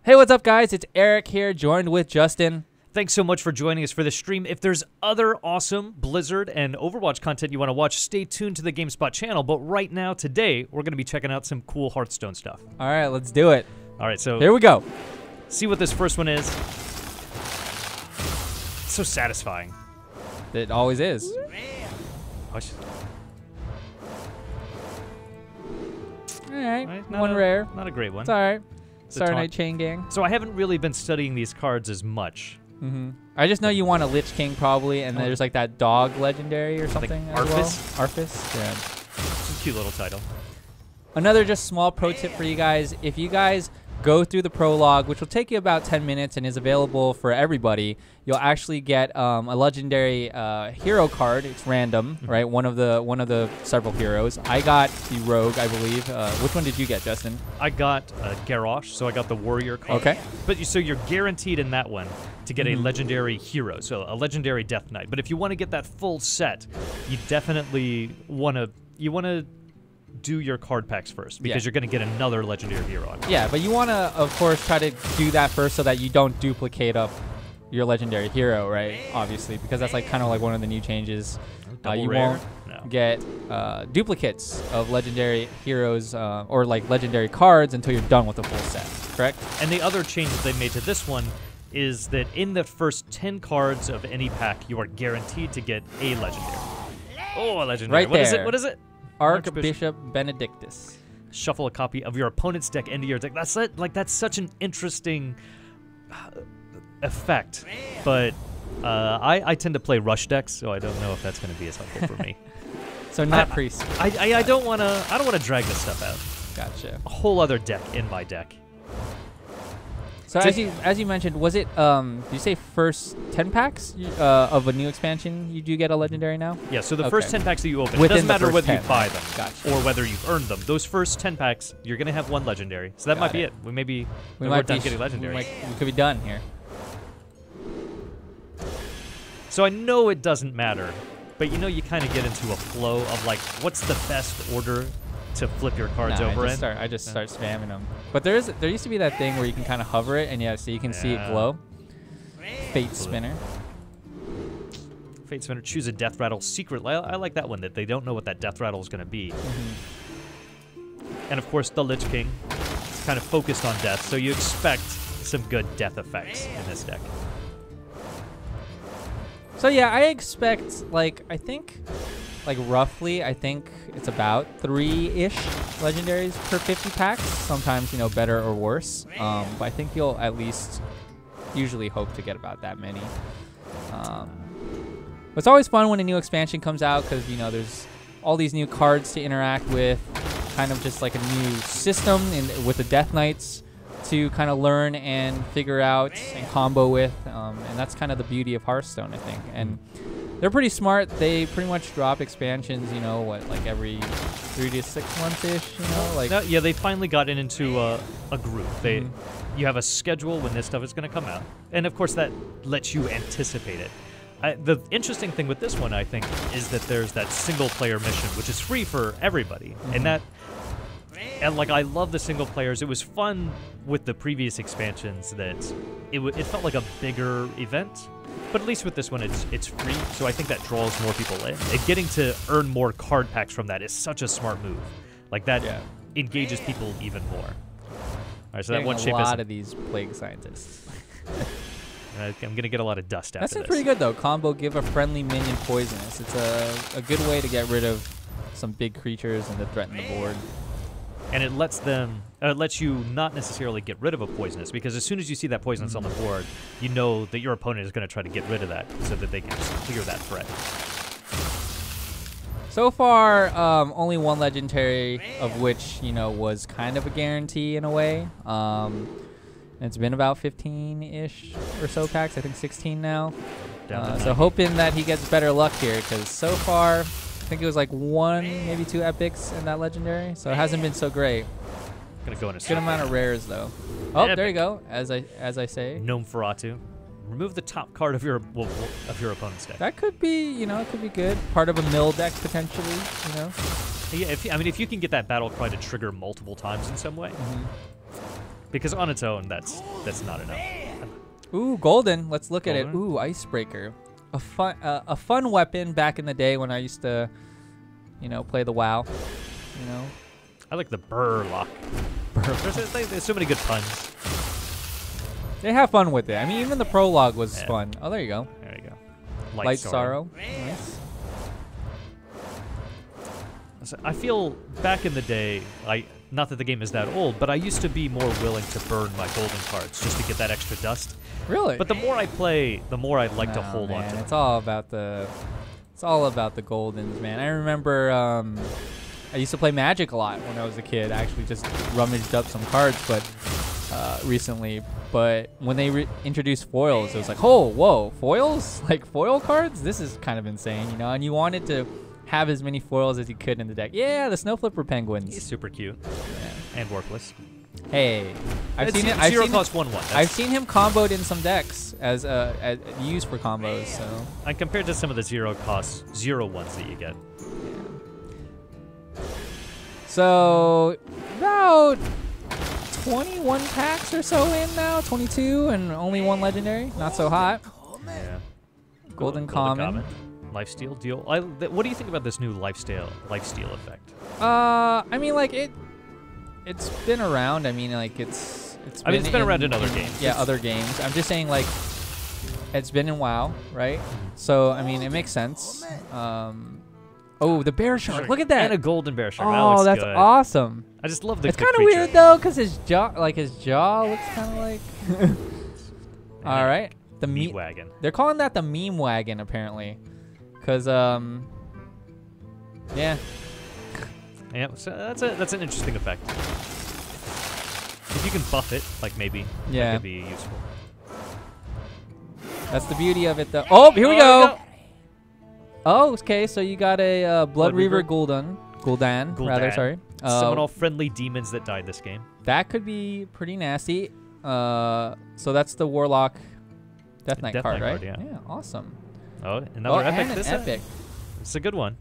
Hey, what's up, guys? It's Eric here, joined with Justin. Thanks so much for joining us for the stream. If there's other awesome Blizzard and Overwatch content you want to watch, stay tuned to the GameSpot channel. But right now, today, we're going to be checking out some cool Hearthstone stuff. All right, let's do it. All right, so here we go. See what this first one is. It's so satisfying. It always is. Hush. All right, Right, one rare. Not a great one. It's all right. It's a Star taunt. Knight Chain Gang. So I haven't really been studying these cards as much. I just know you want a Lich King probably, and there's like that dog legendary or something. Like as well. Arthas? Yeah. It's a cute little title. Another just small pro tip for you guys. If you guys go through the prologue, which will take you about 10 minutes and is available for everybody, you'll actually get a legendary hero card. It's random, right? One of the several heroes. I got the Rogue, I believe. Which one did you get, Justin? I got Garrosh, so I got the Warrior card. Okay. But so you're guaranteed in that one to get a legendary hero, so a legendary Death Knight. But if you want to get that full set, you definitely want to do your card packs first, because you're going to get another legendary hero on it. Yeah, but you want to, of course, try to do that first so that you don't duplicate up your legendary hero, right? Obviously, because that's like kind of like one of the new changes. You won't get duplicates of legendary heroes or like legendary cards until you're done with the full set, correct? And the other changes they made to this one is that in the first 10 cards of any pack, you are guaranteed to get a legendary. Oh, a legendary. Right What is there. it? What is it? Archbishop Benedictus. Shuffle a copy of your opponent's deck into your deck. That's it. Like, that's such an interesting effect. But I tend to play rush decks, so I don't know if that's going to be as helpful for me. So not priest. I don't want to drag this stuff out. Gotcha. A whole other deck in my deck. So as you mentioned, was it did you say first 10 packs of a new expansion you do get a legendary now? Yeah, so the first 10 packs that you open, Within it doesn't matter whether 10. you buy them Gotcha. or whether you've earned them. Those first 10 packs, you're going to have one legendary. So that might be it. We might be done getting legendaries. We could be done here. So I know it doesn't matter, but you know you kind of get into a flow of like, what's the best order to flip your cards over in? I just start spamming them. But there used to be that thing where you can kind of hover it, and so you can see it glow. Fate Spinner. Fate Spinner. Choose a Death Rattle secret. I like that one, that they don't know what that Death Rattle is going to be. And of course, the Litch King. It's kind of focused on death, so you expect some good death effects in this deck. So yeah, I expect roughly, I think it's about 3-ish legendaries per 50 packs. Sometimes, better or worse. But I think you'll at least usually hope to get about that many. It's always fun when a new expansion comes out because, there's all these new cards to interact with, kind of just like a new system with the Death Knights to kind of learn and figure out and combo with. And that's kind of the beauty of Hearthstone, I think. And they're pretty smart. They pretty much drop expansions, like every 3 to 6 months-ish, Yeah, they finally got into a group. You have a schedule when this stuff is going to come out. And, of course, that lets you anticipate it. The interesting thing with this one, I think, is that there's that single-player mission, which is free for everybody. And I love the single players. It was fun with the previous expansions that it felt like a bigger event. But at least with this one, it's free, so I think that draws more people in. And getting to earn more card packs from that is such a smart move. Like, that engages people even more. All right, so that one shape is... a lot of these plague scientists. I'm going to get a lot of dust after this. That's pretty good, though. Combo, give a friendly minion poisonous. It's a good way to get rid of some big creatures and to threaten the board. And it lets you not necessarily get rid of a poisonous, because as soon as you see that poisonous on the board, you know that your opponent is going to try to get rid of that so that they can just clear that threat. So far, only one legendary, of which, was kind of a guarantee in a way. And it's been about 15-ish or so packs. I think 16 now. So hoping that he gets better luck here, because so far, I think it was like 1, maybe 2 epics in that legendary. So it hasn't been so great. Gonna go in a good amount of rares, though. Oh, there you go. As I say. Gnome Feratu. Remove the top card of your opponent's deck. That could be, it could be good. Part of a mill deck potentially, Yeah, if you can get that battle cry to trigger multiple times in some way. Because on its own, that's not enough. Ooh, golden. Let's look at it. Golden? Ooh, icebreaker. A fun weapon back in the day when I used to, play the WoW. I like the burlock. There's so many good puns. They have fun with it. I mean, even the prologue was fun. Oh, there you go. There you go. Light Sorrow. Nice. So I feel back in the day, not that the game is that old, but I used to be more willing to burn my golden cards just to get that extra dust. Really? But the more I play, the more I like to hold on to them. It's all about the goldens, man. I remember I used to play Magic a lot when I was a kid. I actually just rummaged up some cards, but recently. But when they introduced foils, it was like, oh, whoa, foils? Like foil cards? This is kind of insane, And you wanted to have as many foils as you could in the deck. Yeah, the Snow Flipper Penguins. He's super cute. Yeah. And worthless. Hey, I've seen him. Zero cost 1/1. I've seen him comboed in some decks as used for combos. So. And compared to some of the zero cost 0/1s that you get. Yeah. So about 21 packs or so in now, 22, and only one legendary. Not so hot. Yeah. Golden common. Lifesteal deal. What do you think about this new lifesteal effect? I mean, like it's been around. I mean, like it's been around in other games. Yeah, other games. I'm just saying, like, it's been in WoW, right? So I mean, it makes sense. Oh, the bear shark! Look at that! And a golden bear shark. Oh, that's awesome. I just love the. It's kind of weird though, cause his jaw looks kind of like. All right, the meat wagon. They're calling that the meme wagon apparently, cause yeah. Yeah, so that's an interesting effect. If you can buff it, like maybe that could be useful. That's the beauty of it, though. Oh, here we go. Oh, okay. So you got a Blood Reaver Gul'dan, rather. Sorry. Summon all friendly demons that died this game. That could be pretty nasty. So that's the Warlock Death Knight card, right? Yeah, awesome. Oh, another epic. And an epic. It's a good one.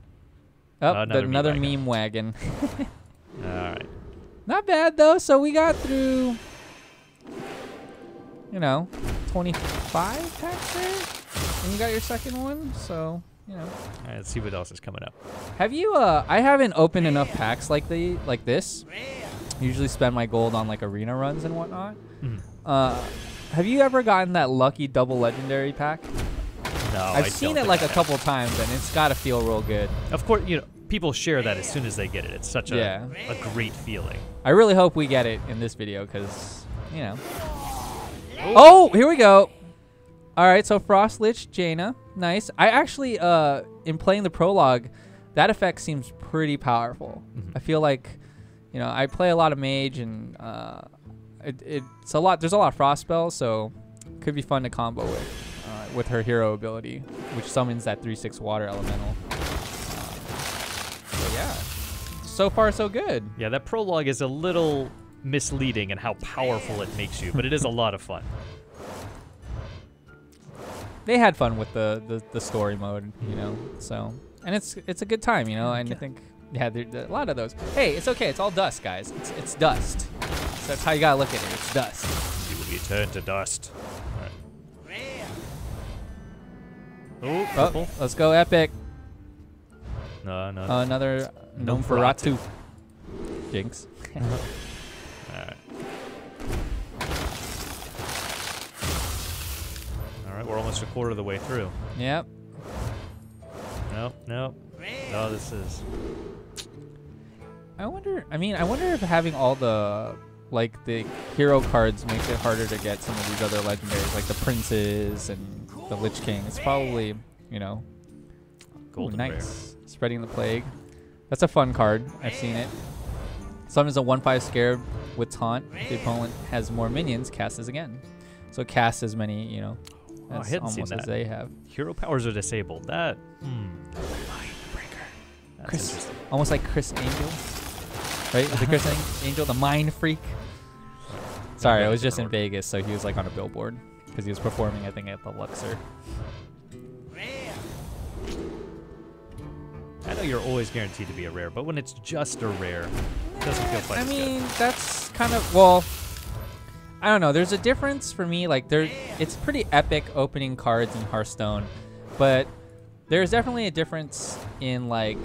Oh, another meme wagon. All right. Not bad though. So we got through, 25 packs there, and you got your second one. So All right, let's see what else is coming up. Have you? I haven't opened enough packs like this. I usually spend my gold on like arena runs and whatnot. Mm-hmm. Have you ever gotten that lucky double legendary pack? No, I've seen it like a couple times, and it's got to feel real good. Of course, people share that as soon as they get it. It's such a great feeling. I really hope we get it in this video because, Oh, here we go. All right, so Frost Lich, Jaina. Nice. I actually, in playing the prologue, that effect seems pretty powerful. Mm-hmm. I feel like, I play a lot of mage, and it's a lot. There's a lot of frost spells, so it could be fun to combo with her hero ability, which summons that 3/6 water elemental. So yeah, so far so good. Yeah, that prologue is a little misleading in how powerful it makes you, but it is a lot of fun. They had fun with the story mode, So, and it's a good time, and I think there's a lot of those. Hey, it's okay. It's all dust, guys. It's dust. So that's how you gotta look at it. It's dust. You will be turned to dust. Oh, let's go epic. No. Another Nosferatu. Jinx. Alright. Alright, we're almost a quarter of the way through. Yep. Nope. No, this is... I wonder if having all the hero cards makes it harder to get some of these other legendaries, like the princes and the Litch King. It's probably, golden nice. Bear. Spreading the Plague. That's a fun card. I've seen it. Summons a 1/5 scarab with taunt. If the opponent has more minions, casts again. So cast as many, as almost as they have. Hero powers are disabled. That. Chris, almost like Chris Angel, right? Was it Chris Angel, the Mind Freak? Sorry, I was just in Vegas, so he was like on a billboard because he was performing, I think, at the Luxor. I know you're always guaranteed to be a rare, but when it's just a rare, it doesn't feel quite as good. That's kind of, well, I don't know. There's a difference for me. Like it's pretty epic opening cards in Hearthstone, but there's definitely a difference in like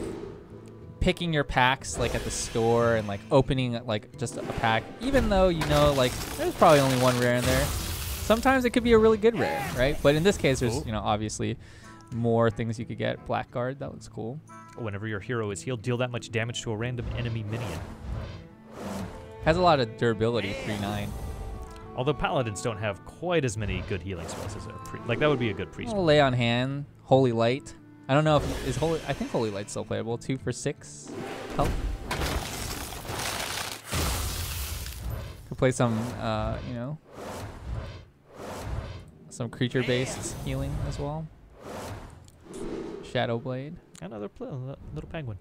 picking your packs like at the store and like opening like just a pack, even though you know like there's probably only one rare in there. Sometimes it could be a really good rare, right? But in this case, there's obviously more things you could get. Blackguard, that looks cool. Whenever your hero is healed, deal that much damage to a random enemy minion. Has a lot of durability, 3/9. Although paladins don't have quite as many good healing spells as a like that would be a good priest. Lay on hand, Holy Light. I don't know if is Holy. I think Holy Light's still playable. 2 for 6 health. Could play some, you know, some creature-based healing as well. Shadow Blade. Another little penguin.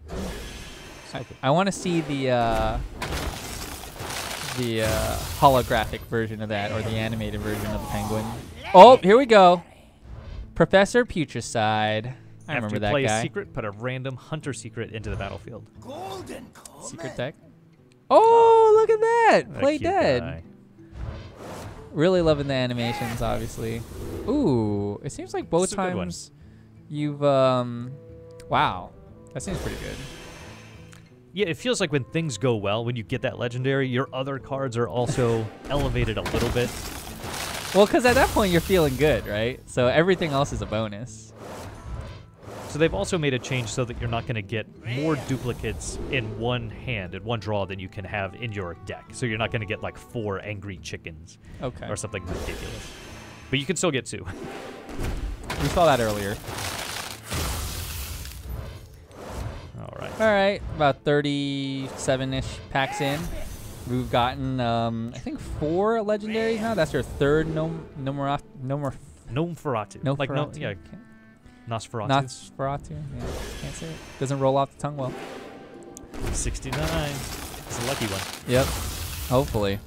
I want to see the holographic version of that, or the animated version of the penguin. Oh, here we go. Professor Putricide. I remember that guy. After you play a secret, put a random hunter secret into the battlefield. Secret deck. Oh, look at that! Play dead. Guy. Really loving the animations, obviously. Ooh, it seems like both times you've wow, that seems pretty good. Yeah, it feels like when things go well, when you get that legendary, your other cards are also elevated a little bit. Well, because at that point you're feeling good, right? So everything else is a bonus. So they've also made a change so that you're not going to get more duplicates in one hand, in one draw, than you can have in your deck. So you're not going to get like 4 angry chickens or something ridiculous. But you can still get 2. We saw that earlier. All right, about 37-ish packs in. We've gotten, I think, 4 legendaries now. That's your third Nosferatu. Like Nosferatu. Nosferatu. Yeah, can't say it. Doesn't roll off the tongue well. 69. It's a lucky one. Yep. Hopefully.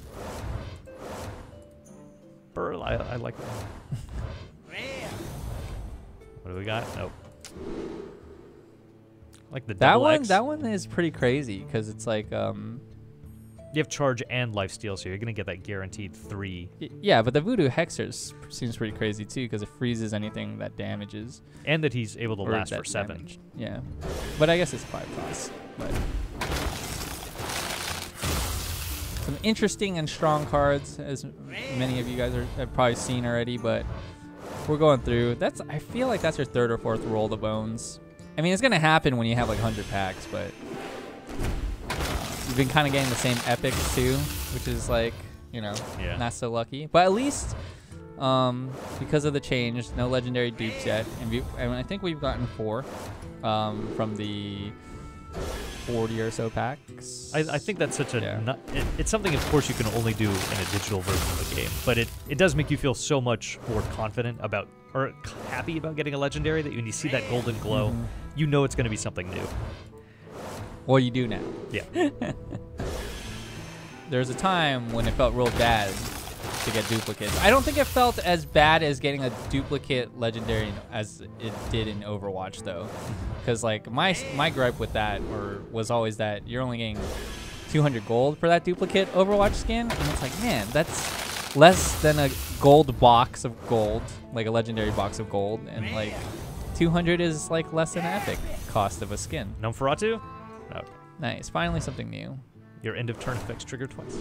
Burl, I like that. What do we got? Nope. Like the double X. That one is pretty crazy because it's like you have charge and lifesteal, so you're gonna get that guaranteed 3. Yeah, but the Voodoo Hexer seems pretty crazy too because it freezes anything that damages. And that he's able to last for 7. Damage. Yeah, but I guess it's 5 costs. But some interesting and strong cards, as many of you guys have probably seen already. But we're going through. I feel like that's your 3rd or 4th roll the bones. I mean, it's gonna happen when you have like 100 packs, but. You've been kind of getting the same epics too, which is like, you know, not so lucky. But at least, because of the change, no legendary dupes yet, and I think we've gotten 4 from the 40 or so packs. I think that's such a it's something, of course, you can only do in a digital version of the game, but it does make you feel so much more confident about or happy about getting a legendary that when you see that golden glow, you know it's going to be something new. Well, you do now. Yeah. There's a time when it felt real bad to get duplicates. I don't think it felt as bad as getting a duplicate legendary as it did in Overwatch, though. Because like my gripe with that was always that you're only getting 200 gold for that duplicate Overwatch skin, and it's like, man, that's less than a gold box of gold, like a legendary box of gold, and like 200 is like less than an epic cost of a skin. Nosferatu? Okay. Nice. Finally something new. Your end of turn effects trigger twice.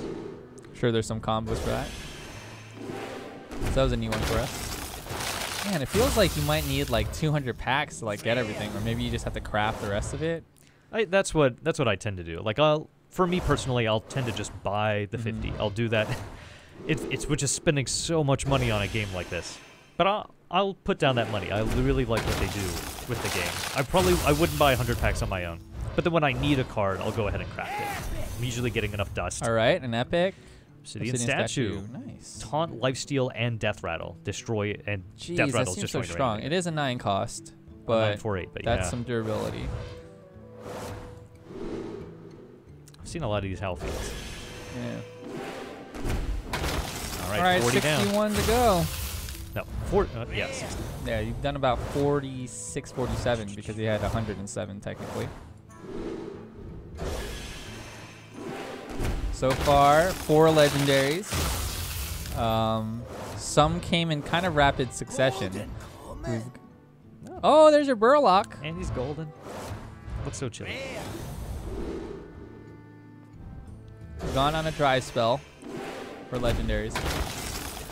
Sure, there's some combos for that. So that was a new one for us. Man, it feels like you might need like 200 packs to like get everything, or maybe you just have to craft the rest of it. That's what I tend to do. Like for me personally, I'll tend to just buy the 50. I'll do that. We're just spending so much money on a game like this. But I'll put down that money. I really like what they do with the game. I wouldn't buy 100 packs on my own. But then when I need a card, I'll go ahead and craft it. I'm usually getting enough dust. All right, an epic. Obsidian statue. Nice. Taunt, lifesteal, and death rattle. Destroy and Jeez, death rattle that just seems so strong. It is a 9 cost, but 948, but that's some durability. I've seen a lot of these hell fiends. Yeah. All right, 40 61 to go. No, 60. Yeah, you've done about 46, 47 because you had 107 technically. So far, 4 legendaries. Some came in kind of rapid succession. Oh, there's your Burlock. And he's golden. Looks so chilly. Gone on a dry spell for legendaries.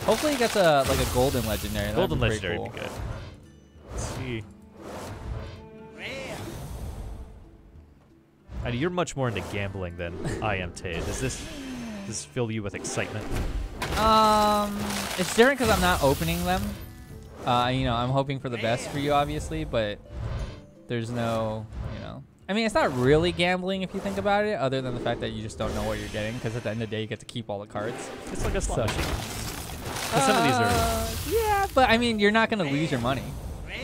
Hopefully he gets a golden legendary. Golden That'd be legendary cool. would be good. Let's see. You're much more into gambling than I am, Tay. Does this fill you with excitement? It's different because I'm not opening them. I'm hoping for the best for you, obviously, but there's no, I mean, it's not really gambling if you think about it, other than the fact that you just don't know what you're getting, because at the end of the day, you get to keep all the cards. It's like a slot machine. Some of these are... Yeah, but I mean, you're not going to lose your money.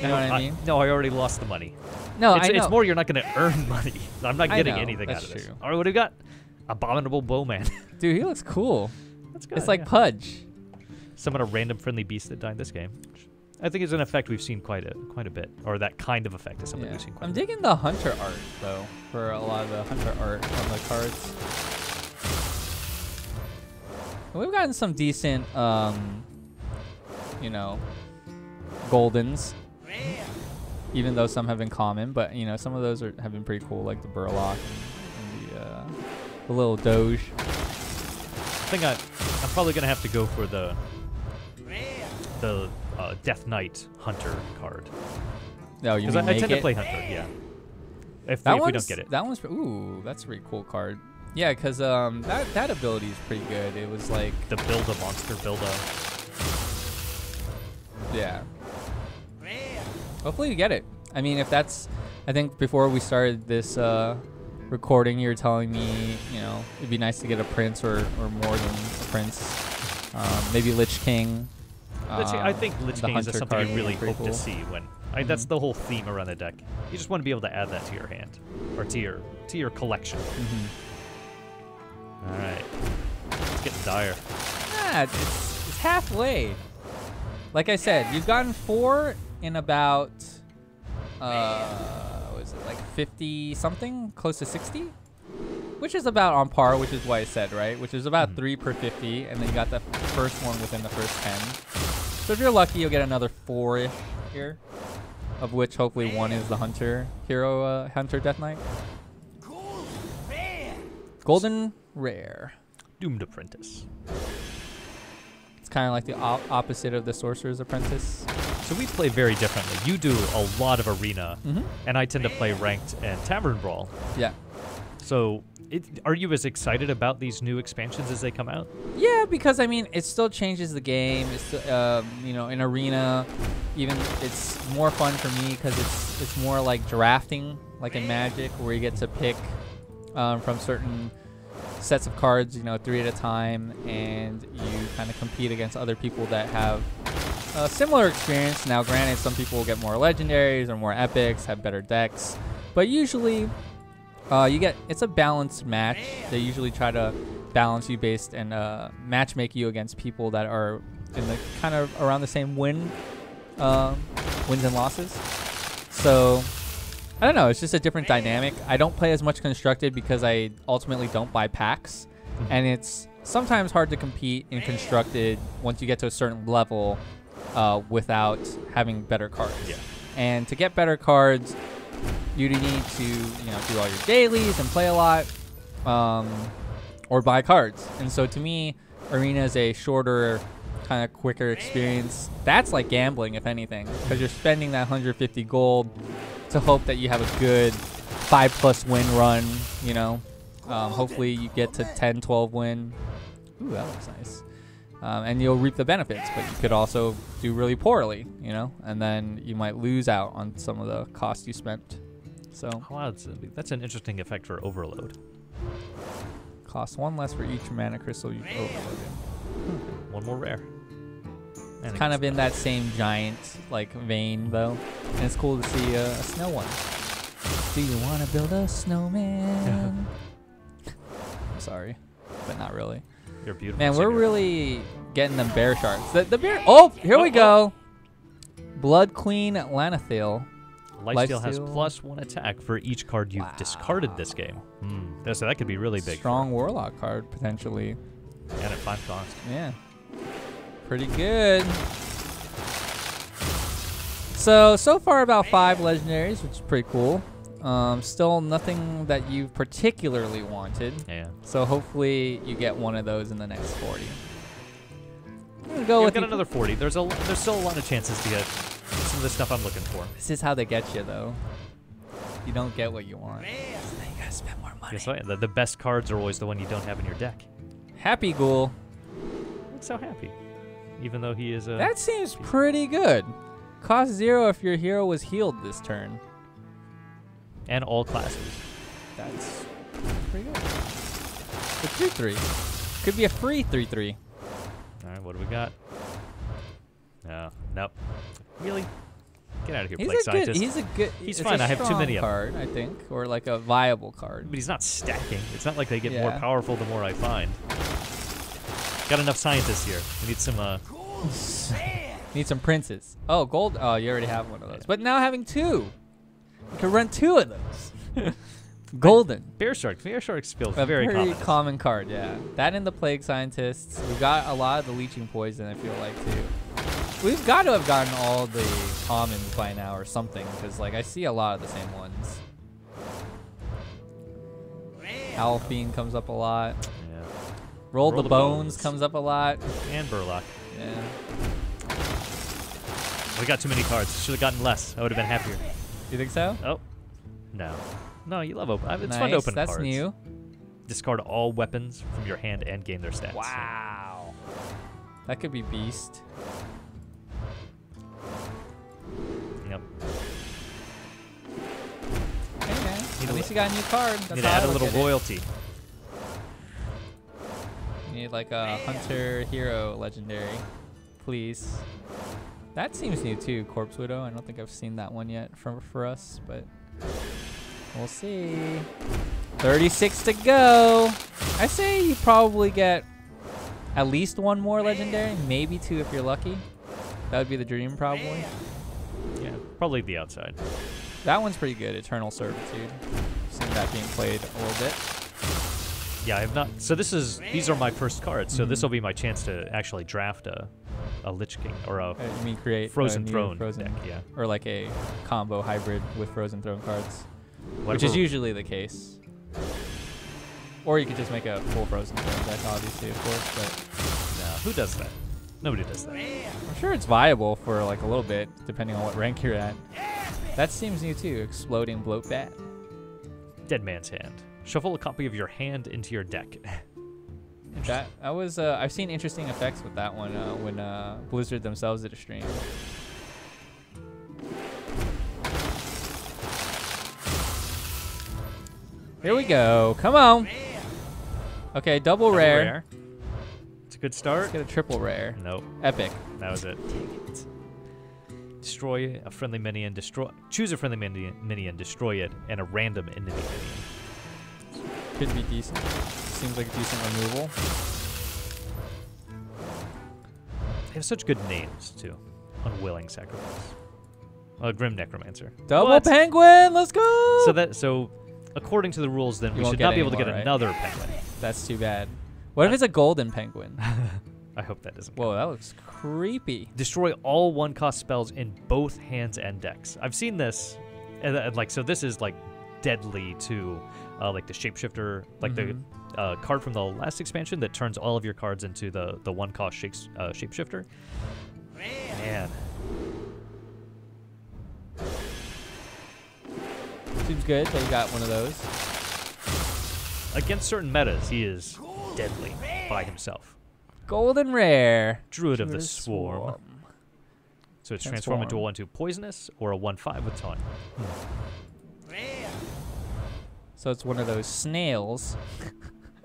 You know what I mean? No, I already lost the money. No, it's more you're not going to earn money. I'm not getting anything out of this. True. All right, what do we got? Abominable Bowman. Dude, he looks cool. That's good. It's like Pudge. Summon a random friendly beast that died in this game. I think it's an effect we've seen quite a bit, or that kind of effect is something we've seen quite a bit. I'm digging the hunter art though, for a lot of the hunter art on the cards. We've gotten some decent, goldens, even though some have been common. But some of those have been pretty cool, like the Burlock and the little Doge. I think I'm probably gonna have to go for the Death Knight Hunter card. No, you because mean I tend to play Hunter. Yeah. If we don't get it. That one's that's a pretty cool card. Yeah, because that ability is pretty good. It was like the build a monster, build a. Yeah. Hopefully you get it. I mean, if that's, I think before we started this recording, you were telling me, it'd be nice to get a prince or more than a prince. Maybe Litch King. I think Litch King is something you really hope cool. to see when. That's the whole theme around the deck. You just want to be able to add that to your hand, or to your collection. All right, it's getting dire. Yeah, it's halfway. Like I said, you've gotten 4 in about, what is it, like 50 something, close to 60, which is about on par, which is what I said, right? Which is about 3 per 50, and then you got the first one within the first 10. So if you're lucky, you'll get another 4-ish here, of which hopefully 1 is the Hunter hero, Hunter Death Knight. Golden Rare. Doomed Apprentice. It's kind of like the opposite of the Sorcerer's Apprentice. So we play very differently. You do a lot of arena, and I tend to play ranked and tavern brawl. Yeah. So are you as excited about these new expansions as they come out? Yeah, because I mean, it still changes the game. It's still, in arena, even it's more fun for me because it's more like drafting, like in Magic, where you get to pick from certain sets of cards, 3 at a time, and you kind of compete against other people that have a similar experience. Now, granted, some people will get more legendaries or more epics, have better decks, but usually it's a balanced match. They usually try to balance you based and match make you against people that are in the kind of around the same wins and losses. So I don't know. It's just a different dynamic. I don't play as much Constructed because I ultimately don't buy packs, and it's sometimes hard to compete in Constructed once you get to a certain level without having better cards. Yeah. And to get better cards, you need to do all your dailies and play a lot, or buy cards. And so to me, Arena is a shorter, kind of quicker experience. That's like gambling, if anything, because you're spending that 150 gold to hope that you have a good 5+ win run. Hopefully you get to 10, 12 win. Ooh, that looks nice. And you'll reap the benefits, but you could also do really poorly, and then you might lose out on some of the cost you spent. So wow, that's an interesting effect for Overload. Cost 1 less for each mana crystal you've overloaded. 1 more rare. It's kind of in that same giant vein though, and it's cool to see a snow one. Do you want to build a snowman? I'm sorry, but not really. You're beautiful. Man, we're really getting them bear sharks. The bear. Oh, here we go. Blood Queen Lanathiel. Lifesteal has +1 attack for each card you've discarded this game. So that could be really big. Strong Warlock card potentially. And at 5 cost. Yeah. pretty good. So far about 5 legendaries, which is pretty cool. Still nothing that you particularly wanted. Yeah. So hopefully you get one of those in the next 40. I'm gonna go with got another 40. There's still a lot of chances to get some of the stuff I'm looking for. This is how they get you, though. You don't get what you want. So then you gotta spend more money. Guess what? The best cards are always the one you don't have in your deck. Happy Ghoul. Looks so happy, even though he is a. That seems pretty good. Cost 0 if your hero was healed this turn. And all classes. That's pretty good. The 3/3 could be a free 3/3. All right, what do we got? No, nope. Really? Get out of here, Plague Scientist. He's fine. I have too many of them. Card, I think, or like a viable card. But he's not stacking. It's not like they get more powerful the more I find. Got enough scientists here. We need some. Need some princes. Oh, gold. Oh, you already have one of those. But now having 2, you can run 2 of those. Golden. Bear Shark. Bear Shark feels a very pretty common card, yeah. That and the Plague Scientists. We've got a lot of the Leeching Poison, I feel like, too. We've got to have gotten all the commons by now or something, because like I see a lot of the same ones. Owl Fiend comes up a lot. Yeah. Roll the Bones comes up a lot. And Burlock. Yeah. We got too many cards. Should have gotten less. I would have been happier. You think so? Oh. No. No, you love open. It's nice. fun to open That's cards. That's new. Discard all weapons from your hand and gain their stats. Wow. That could be Beast. Yep. Hey, man. At least you got a new card. That's need to add a little royalty. You need like a Hunter Hero Legendary. Please. That seems new too, Corpse Widow. I don't think I've seen that one yet for us, but we'll see. 36 to go. I say you probably get at least 1 more Legendary, maybe 2 if you're lucky. That would be the dream, probably. Yeah, probably the outside. That one's pretty good, Eternal Servitude. I've seen that being played a little bit. Yeah, I have not. So these are my first cards, so this will be my chance to actually draft a Litch King or a you mean create Frozen a Throne Frozen, deck, yeah. Or like a combo hybrid with Frozen Throne cards, Whatever. which is usually the case. Or you could just make a full Frozen Throne deck, obviously, of course, but no, who does that? Nobody does that. I'm sure it's viable for like a little bit, depending on what rank you're at. That seems new too, Exploding Bloat Bat. Dead Man's Hand. Shuffle a copy of your hand into your deck. That was I've seen interesting effects with that one when Blizzard themselves did a stream. Here we go. Come on. Okay, double rare. It's a good start. Let's get a triple rare. Nope. Epic. That was it. Destroy a friendly minion. Choose a friendly minion. Destroy it, and a random enemy minion. Could be decent. Seems like a decent removal. They have such good names too. Unwilling Sacrifice. Grim Necromancer. Double penguin. Let's go. So according to the rules, then we should not be able to get another penguin. That's too bad. What if it's a golden penguin? I hope that doesn't. Whoa, that looks creepy. Destroy all 1-cost spells in both hands and decks. I've seen this, and like so. This is like deadly to like the shapeshifter, like the card from the last expansion that turns all of your cards into the 1-cost shapeshifter. Man. Seems good that you got one of those. Against certain metas, he is deadly by himself. Golden rare. Druid of the Swarm. So it's transformed into a 1/2 poisonous or a 1/5 with taunt. So it's one of those snails.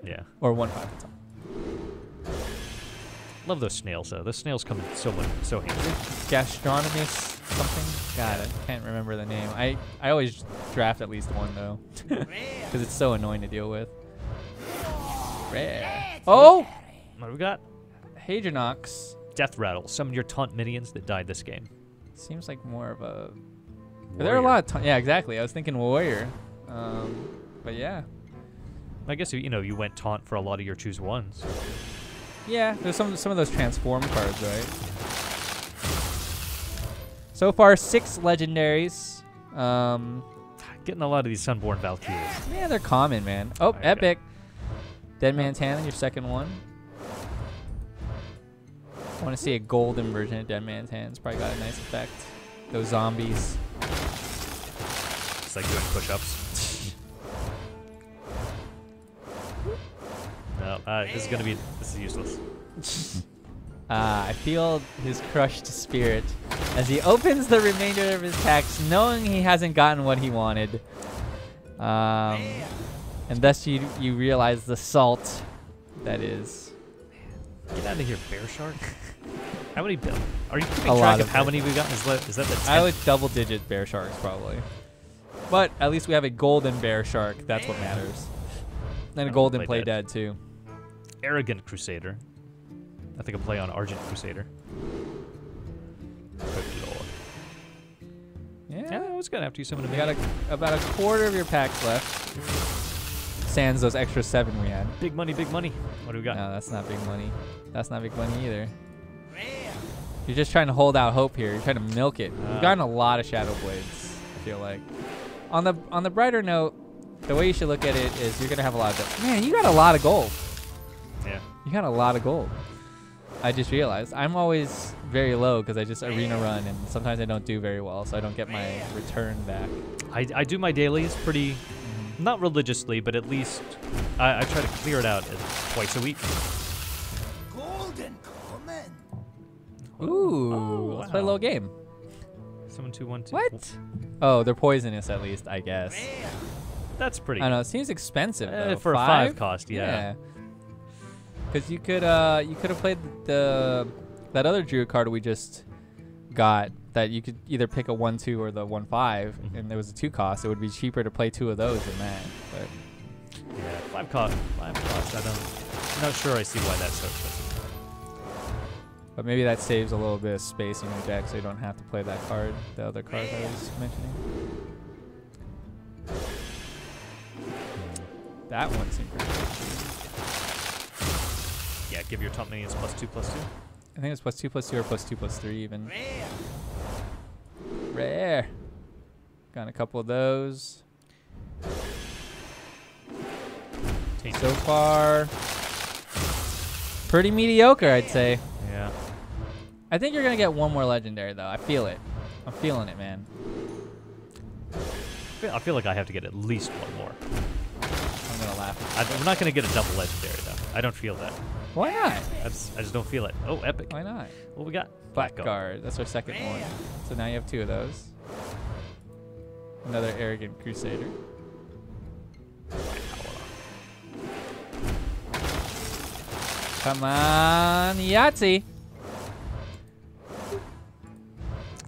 Yeah. Or 1/5 with taunt. Love those snails though. Those snails come in so handy. Gastronomus something? God, I can't remember the name. I always draft at least one though. Because it's so annoying to deal with. Rare. Oh! What do we got? Hadronox. Death Rattle. Summon your taunt minions that died this game. Seems like more of a... Warrior. There are a lot of... Yeah, exactly. I was thinking warrior. But yeah. I guess, you went taunt for a lot of your choose ones. Yeah, there's some of those transform cards, right? So far, 6 legendaries. Getting a lot of these Sunborn Valkyries. Yeah, they're common, man. Oh, There you go. epic. Dead Man's Hand, your second one. I want to see a golden version of Dead Man's Hand. It's probably got a nice effect. Those zombies. It's like doing push-ups. No, this is useless. I feel his crushed spirit as he opens the remainder of his packs, knowing he hasn't gotten what he wanted. And thus you realize the salt that is. Get out of here, Bear Shark. How many are you keeping A lot track of of how bear- many we got? Is that the 10th? I would double-digit bear sharks probably, but at least we have a golden bear shark. That's what matters. And a I'm golden gonna play play dead too. Arrogant Crusader. I think I'm playing on Argent Crusader. Good lord. Yeah, I was gonna have to use some of them. We got about a quarter of your packs left. Sans those extra 7 we had. Big money, big money. What do we got? No, that's not big money. That's not big money either. You're just trying to hold out hope here. You're trying to milk it. We've gotten a lot of Shadow Blades, I feel like. On the brighter note, the way you should look at it is you're gonna have a lot of man, you got a lot of gold. Yeah. You got a lot of gold. I just realized I'm always very low because I just arena run and sometimes I don't do very well, so I don't get my return back. I do my dailies pretty, not religiously, but at least I try to clear it out twice a week. Golden comment. Ooh, let's play a little game. 7-2-1-2. What? Oh, they're poisonous at least, I guess. That's pretty. I don't know. It seems expensive though. For a 5 cost, yeah. Because you could have played that other Druid card we just got that you could either pick a 1/2 or the 1/5, and there was a 2 cost. It would be cheaper to play 2 of those than that. But Yeah, 5 cost. I'm not sure I see why that's so expensive. But maybe that saves a little bit of space in your deck, so you don't have to play that card, the other card I was mentioning. That one seemed pretty good too. Yeah, give your top minions +2/+2. I think it's +2/+2 or +2/+3 even. Rare. Got a couple of those. So far, pretty mediocre, I'd say. Yeah. I think you're gonna get one more legendary though. I feel it. I'm feeling it, man. I feel like I have to get at least one more. I'm gonna laugh. I'm not going to get a double legendary, though. I don't feel that. Why not? I just don't feel it. Oh, epic. Why not? What we got? Blackguard. That's our second one. So now you have 2 of those. Another Arrogant Crusader. Come on, Yahtzee.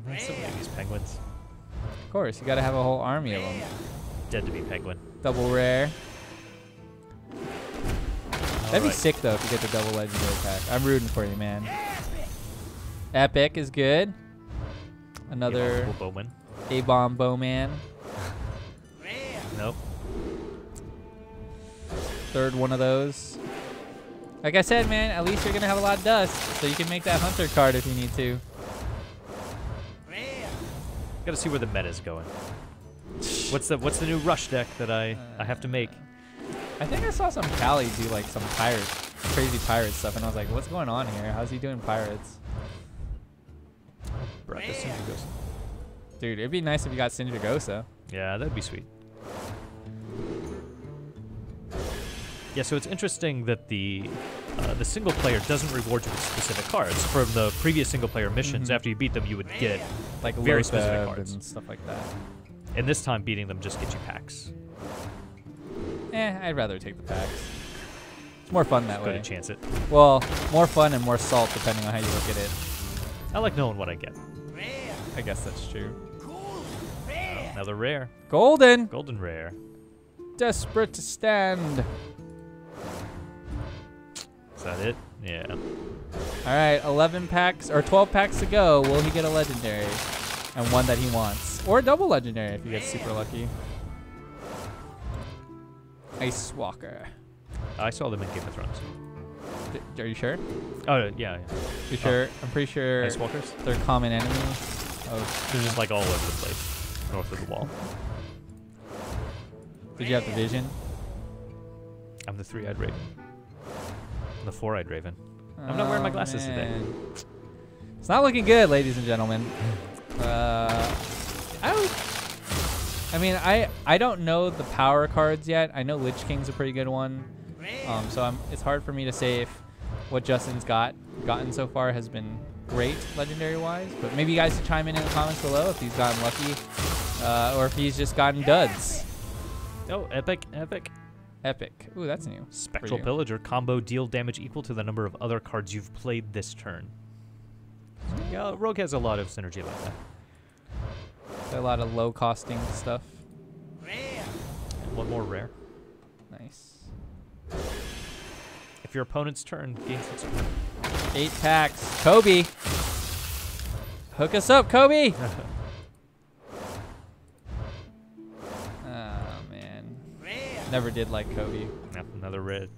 There's so many of these penguins. Of course, you gotta have a whole army of them. Dead to be penguin. Double rare. That'd be Alright. sick though if you get the double legendary pack. I'm rooting for you, man. Epic is good. Another Bowman. A-bomb bowman. Nope. Third one of those. Like I said, man, at least you're gonna have a lot of dust, so you can make that hunter card if you need to. Got to see where the meta's going. What's the new rush deck that I have to make? I think I saw some Cali do like some crazy pirate stuff, and I was like, what's going on here? How's he doing pirates? Brought this into Ghost. Dude, it'd be nice if you got Sindragosa. Yeah, that'd be sweet. Yeah, so it's interesting that the single player doesn't reward you with specific cards. From the previous single player missions, after you beat them, you would get Like very Lotheb specific cards. and stuff like that. And this time, beating them just gets you packs. I'd rather take the packs. It's more fun that Go way. to chance it. Well, more fun and more salt depending on how you look at it. I like knowing what I get. I guess that's true. Another rare. Golden! Golden rare. Desperate to stand. Is that it? Yeah. All right, 11 packs or 12 packs to go. Will he get a legendary and one that he wants, or a double legendary if he gets super lucky? Ice Walker. I saw them in Game of Thrones. Are you sure? Oh, yeah. You sure? I'm pretty sure Ice Walkers? they're common enemy. Oh, They're just like all over the place, north of the wall. did you have the vision? I'm the 3-eyed raven. I'm the 4-eyed raven. I'm not wearing my glasses today. It's not looking good, ladies and gentlemen. I don't know the power cards yet. I know Litch King's a pretty good one. So it's hard for me to say if what Justin's gotten so far has been great legendary wise. But maybe you guys can chime in the comments below if he's gotten lucky or if he's just gotten duds. Oh, epic. Epic. Ooh, that's new. Spectral Pillager combo, deal damage equal to the number of other cards you've played this turn. Yeah, Rogue has a lot of synergy like that. A lot of low costing stuff. And one more rare. Nice. If your opponent's turn, gain 6 more. 8 packs. Kobe. Hook us up, Kobe. Oh, man. Never did like Kobe. Yep, another red.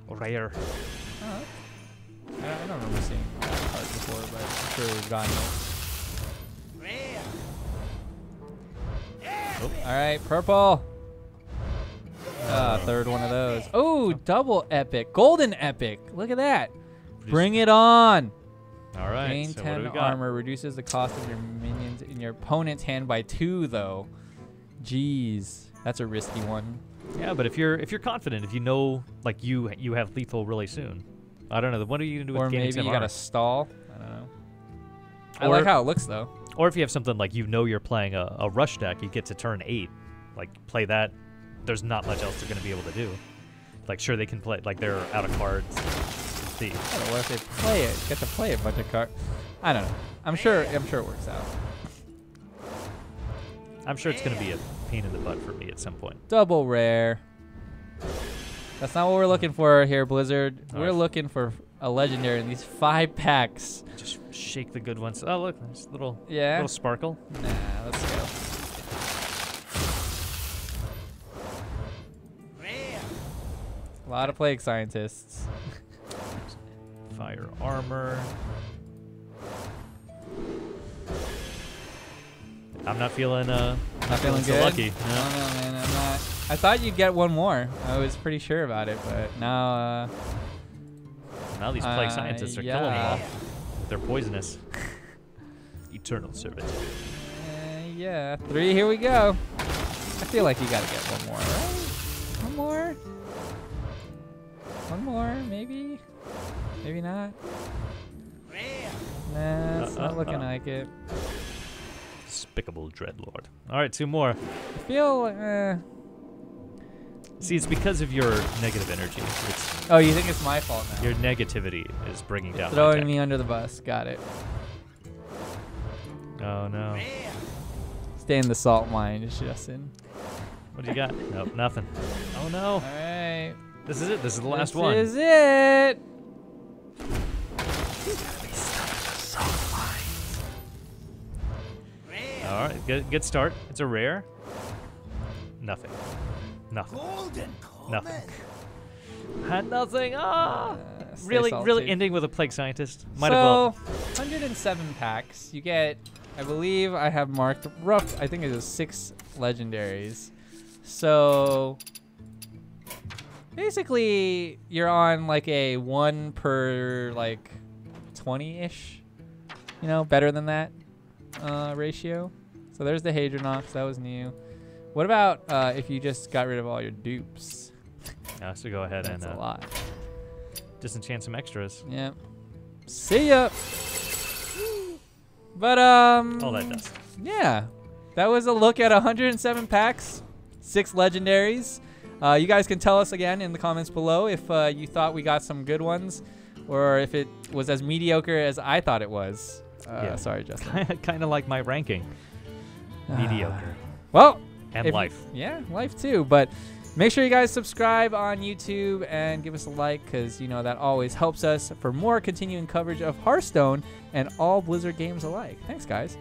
Rare. Oh. I don't remember seeing that card before, but I'm sure we've gotten it. Oh. All right, purple. Third one of those. Oh, double epic. Golden epic. Look at that. Bring it on. All right. Gain So what do 10 we got? armor. Reduces the cost of your minions in your opponent's hand by 2, though. Jeez. That's a risky one. Yeah, but if you're confident, if you know like you have lethal really soon, I don't know. What are you gonna do with Or gaining maybe 10 you armor? got to stall. I don't know. I Or- like how it looks, though. Or if you have something like you're playing a rush deck, you get to turn 8, like play that. There's not much else they're gonna be able to do. Like sure they can play like they're out of cards. Let's see. I don't know what if they play it. Get to play a bunch of cards. I don't know. I'm sure it works out. I'm sure it's gonna be a pain in the butt for me at some point. Double rare. That's not what we're looking for here, Blizzard. All We're right. looking for a legendary in these 5 packs. Just shake the good ones. Oh look, there's a little Yeah. little sparkle. Nah, let's go. A lot of plague scientists. Fire armor. I'm not feeling Not feeling so good. lucky. No, man, I'm not. I thought you'd get one more. I was pretty sure about it, but now. Now these plague scientists are killing them yeah. all. They're poisonous. Eternal servitude. Yeah, 3. Here we go. I feel like you gotta get one more, right? One more. One more, maybe. Maybe not. Nah, it's not looking like it. Despicable Dreadlord. All right, 2 more. I feel. See, it's because of your negative energy. It's Oh, you think it's my fault now? your negativity is bringing down my Throwing deck. me under the bus. Got it. Oh no. Stay in the salt mine, Justin. What do you got? Nope, nothing. Oh no. All right. This is it. This is the last This one. is it. All right, good start. It's a rare. Nothing. Nothing. Golden Nothing. comment. Had nothing. Ah. Stay Really salty. ending with a plague scientist. Might So, have well. 107 packs. You get, I believe I have marked rough, I think it was 6 legendaries. So, basically, you're on like a 1 per like 20-ish. You know, better than that ratio. So there's the Hadronox. That was new. What about if you just got rid of all your dupes? Yeah, so go ahead That's and a lot. disenchant some extras. Yep. See ya. But All that does. yeah, that was a look at 107 packs, 6 legendaries. You guys can tell us again in the comments below if you thought we got some good ones, or if it was as mediocre as I thought it was. Yeah. Sorry, Justin. Kind of like my ranking. Mediocre. Well, And life. Yeah, life too. But make sure you guys subscribe on YouTube and give us a like, because you know that always helps us for more continuing coverage of Hearthstone and all Blizzard games alike. Thanks, guys.